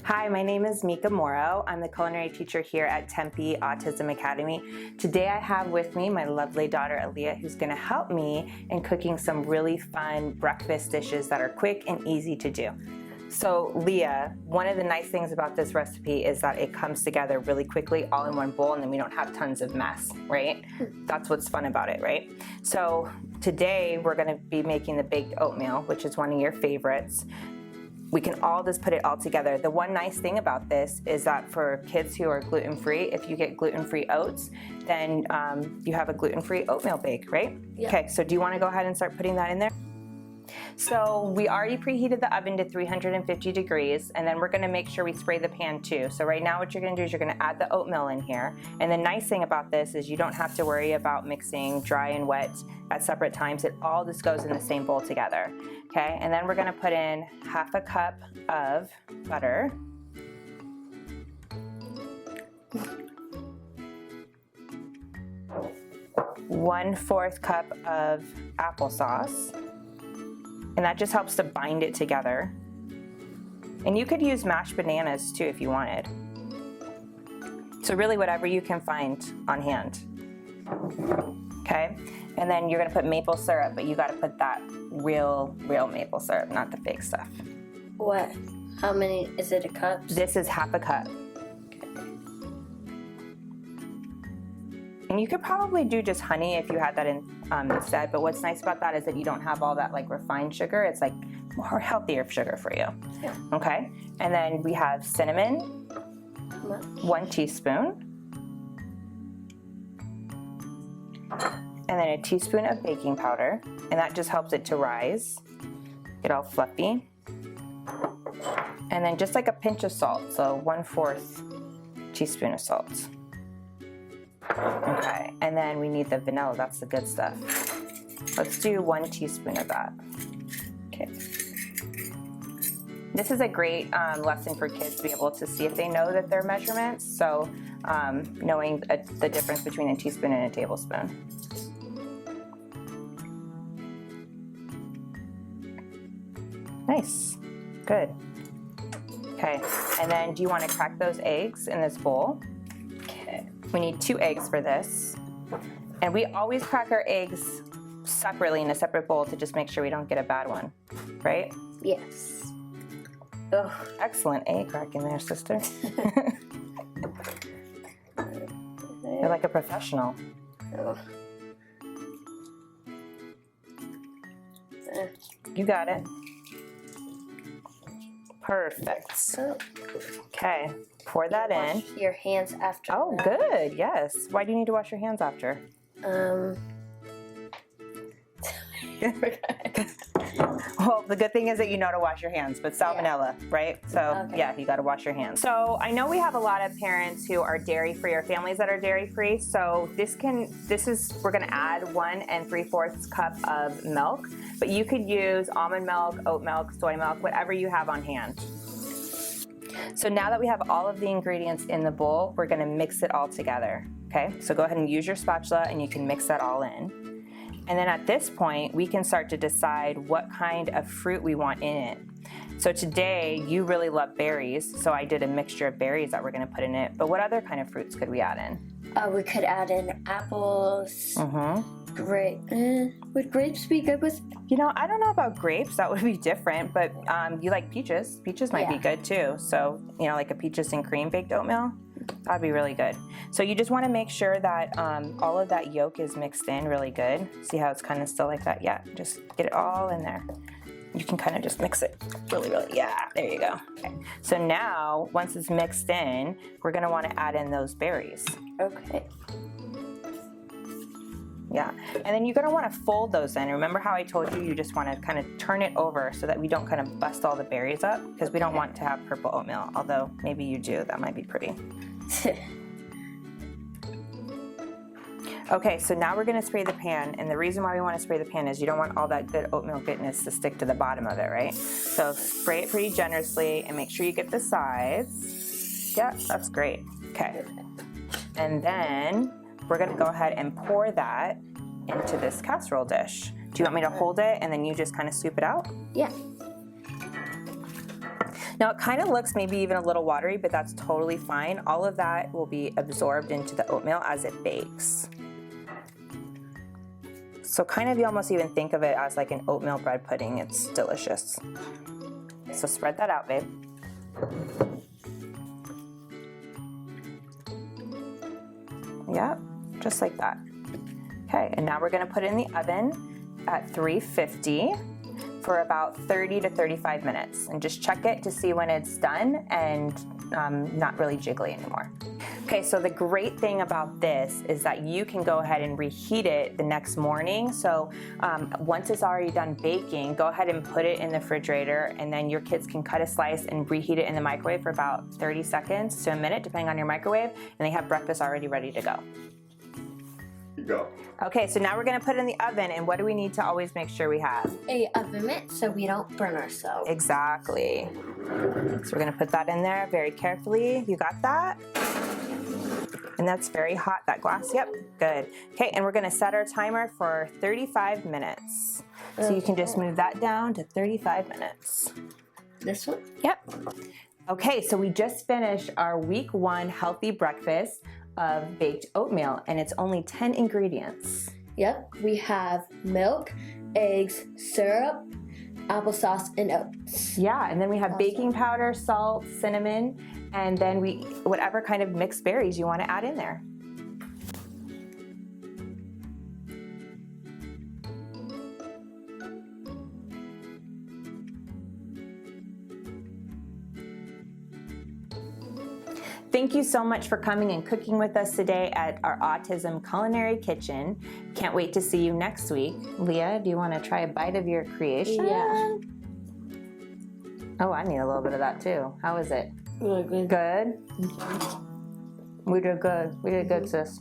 Hi, my name is Meka Morrow. I'm the culinary teacher here at Tempe Autism Academy. Today I have with me my lovely daughter Aaliyah, who's going to help me in cooking some really fun breakfast dishes that are quick and easy to do. So Leah, one of the nice things about this recipe is that it comes together really quickly all in one bowl and then we don't have tons of mess, right? That's what's fun about it, right? So today we're going to be making the baked oatmeal, which is one of your favorites. We can all just put it all together. The one nice thing about this is that for kids who are gluten-free, if you get gluten-free oats, then you have a gluten-free oatmeal bake, right? Yeah. Okay, so do you want to go ahead and start putting that in there? So we already preheated the oven to 350 degrees, and then we're going to make sure we spray the pan too. So right now what you're going to do is you're going to add the oatmeal in here. And the nice thing about this is you don't have to worry about mixing dry and wet at separate times. It all just goes in the same bowl together. Okay, and then we're going to put in half a cup of butter. One-fourth cup of applesauce. And that just helps to bind it together. And you could use mashed bananas too if you wanted. So really whatever you can find on hand. Okay, and then you're gonna put maple syrup, but you gotta put that real maple syrup, not the fake stuff. What? How many? Is it a cup? This is half a cup. And you could probably do just honey if you had that in instead, but what's nice about that is that you don't have all that like refined sugar. It's like more healthier sugar for you. Yeah. Okay, and then we have cinnamon, 1 teaspoon, and then a teaspoon of baking powder, and that just helps it to rise, get all fluffy. And then just like a pinch of salt, so 1/4 teaspoon of salt. Okay, and then we need the vanilla, that's the good stuff. Let's do 1 teaspoon of that. Okay. This is a great lesson for kids to be able to see if they know that they're measurements, so knowing the difference between a teaspoon and a tablespoon. Nice, good. Okay, and then do you want to crack those eggs in this bowl? We need 2 eggs for this. And we always crack our eggs separately in a separate bowl to just make sure we don't get a bad one, right? Yes. Oh, excellent egg cracking there, sister. You're like a professional. Oh. You got it. Perfect. Okay, pour that in. Wash your hands after. Oh, that. good, yes. Why do you need to wash your hands after? Well, the good thing is that you know to wash your hands, but salmonella, right? So Okay. yeah, you got to wash your hands. So I know we have a lot of parents who are dairy-free or families that are dairy-free. So we're going to add 1 3/4 cup of milk, but you could use almond milk, oat milk, soy milk, whatever you have on hand. So now that we have all of the ingredients in the bowl, we're going to mix it all together. Okay, so go ahead and use your spatula and you can mix that all in. And then at this point, we can start to decide what kind of fruit we want in it. So today, you really love berries, so I did a mixture of berries that we're gonna put in it. But what other kind of fruits could we add in? We could add in apples. Would grapes be good with? You know, I don't know about grapes, that would be different, but you like peaches. Peaches might be good too. So, you know, like a peaches and cream baked oatmeal, that'd be really good. So you just wanna make sure that all of that yolk is mixed in really good. See how it's kind of still like that? Yeah, just get it all in there. You can kind of just mix it really, yeah, there you go. Okay. So now, once it's mixed in, we're gonna wanna add in those berries. Okay. Yeah, and then you're gonna wanna fold those in. Remember how I told you just wanna kind of turn it over so that we don't kind of bust all the berries up, because we don't want to have purple oatmeal, although maybe you do, that might be pretty. Okay, so now we're gonna spray the pan, and the reason why we wanna spray the pan is you don't want all that good oatmeal goodness to stick to the bottom of it, right? So spray it pretty generously and make sure you get the sides. Yeah, that's great. Okay, and then we're gonna go ahead and pour that into this casserole dish. Do you want me to hold it and then you just kind of scoop it out? Yeah. Now it kind of looks maybe even a little watery, but that's totally fine. All of that will be absorbed into the oatmeal as it bakes. So kind of you almost even think of it as like an oatmeal bread pudding. It's delicious. So spread that out, babe. Yep, just like that. Okay, and now we're gonna put it in the oven at 350 for about 30 to 35 minutes. And just check it to see when it's done and not really jiggly anymore. Okay, so the great thing about this is that you can go ahead and reheat it the next morning. So once it's already done baking, go ahead and put it in the refrigerator, and then your kids can cut a slice and reheat it in the microwave for about 30 seconds to a minute, depending on your microwave, and they have breakfast already ready to go. Go. Okay, so now we're gonna put it in the oven, and what do we need to always make sure we have? A oven mitt so we don't burn ourselves. Exactly. So we're gonna put that in there very carefully. You got that? And that's very hot, that glass. Yep, good. Okay, and we're gonna set our timer for 35 minutes. So you can just move that down to 35 minutes. This one? Yep. Okay, so we just finished our week 1 healthy breakfast of baked oatmeal, and it's only 10 ingredients. Yep, we have milk, eggs, syrup, applesauce, and oats. Yeah, and then we have Awesome. baking powder, salt, cinnamon, and then whatever kind of mixed berries you want to add in there. Thank you so much for coming and cooking with us today at our Autism Culinary Kitchen. Can't wait to see you next week. Leah, do you want to try a bite of your creation? Yeah. Oh, I need a little bit of that too. How is it? Really good. Good? We did good. We did good, sis.